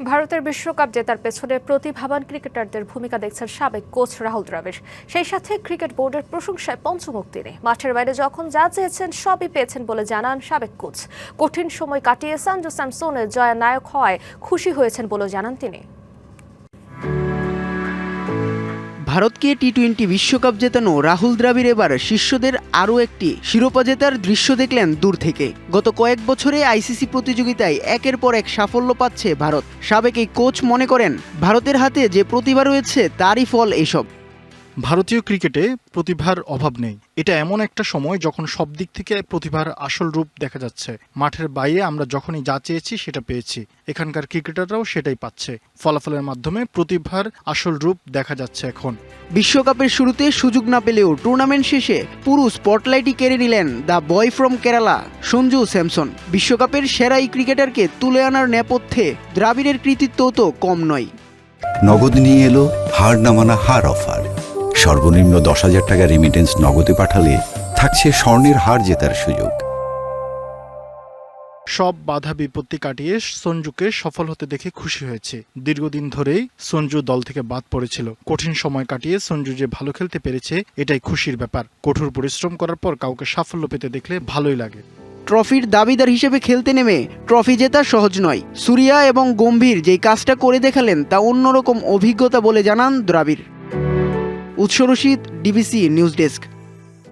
ভারতের বিশ্বকাপ জেতার পেছনে প্রতিভাবান ক্রিকেটারদের ভূমিকা দেখছেন সাবেক কোচ রাহুল দ্রাবিড়। সেই সাথে ক্রিকেট বোর্ডের প্রশংসায় পঞ্চমুখ তিনি। মাঠের বাইরে যখন যা চেয়েছেন সবই পেয়েছেন বলে জানান সাবেক কোচ। কঠিন সময় কাটিয়ে সঞ্জু স্যামসনের জয়া নায়ক হওয়ায় খুশি হয়েছেন বলে জানান তিনি। ভারতকে টি-20 বিশ্বকাপ জেতানো রাহুল দ্রাবিড় এবার শিষ্যদের আরও একটি শিরোপা জেতার দৃশ্য দেখলেন দূর থেকে। গত কয়েক বছরে আইসিসি প্রতিযোগিতায় একের পর এক সাফল্য পাচ্ছে ভারত। সাবেক এই কোচ মনে করেন ভারতের হাতে যে প্রতিভা রয়েছে তারই ফল এসব। ভারতীয় ক্রিকেটে প্রতিভার অভাব নেই। এটা এমন একটা সময় যখন সব দিক থেকে প্রতিভার আসল রূপ দেখা যাচ্ছে। মাঠের বাইরে আমরা যখনই যা চেয়েছি সেটা পেয়েছি। এখানকার ক্রিকেটাররাও সেটাই পাচ্ছে। ফলাফলের মাধ্যমে প্রতিভার আসল রূপ দেখা যাচ্ছে এখন। বিশ্বকাপের শুরুতে সুযোগ না পেলেও টুর্নামেন্ট শেষে পুরো স্পটলাইটই কেড়ে নিলেন the boy from Kerala Sanju Samson. বিশ্বকাপের সেরা এই ক্রিকেটারকে তুলে আনার নেপথ্যে দ্রাবিড়ের কৃতিত্বও তো কম নয়। নগদ নিয়ে এলো হার না মানা হার অফার। সর্বনিম্ন 10,000 টাকা রেমিটেন্স নগদে পাঠালে থাকছে স্বর্ণের হার জেতার সুযোগ। সব বাধা বিপত্তি কাটিয়ে সঞ্জুকে সফল হতে দেখে খুশি হয়েছে। দীর্ঘদিন ধরেই সঞ্জু দল থেকে বাদ পড়েছিল। কঠিন সময় কাটিয়ে সঞ্জু যে ভালো খেলতে পেরেছে এটাই খুশির ব্যাপার। কঠোর পরিশ্রম করার পর কাউকে সাফল্য পেতে দেখলে ভালোই লাগে। ট্রফির দাবিদার হিসেবে খেলতে নেমে ট্রফি জেতা সহজ নয়। সুরিয়া এবং গম্ভীর যেই কাজটা করে দেখালেন তা অন্যরকম অভিজ্ঞতা বলে জানান দ্রাবিড়। উৎস রশিদ, ডিবিসি নিউজ ডেস্ক।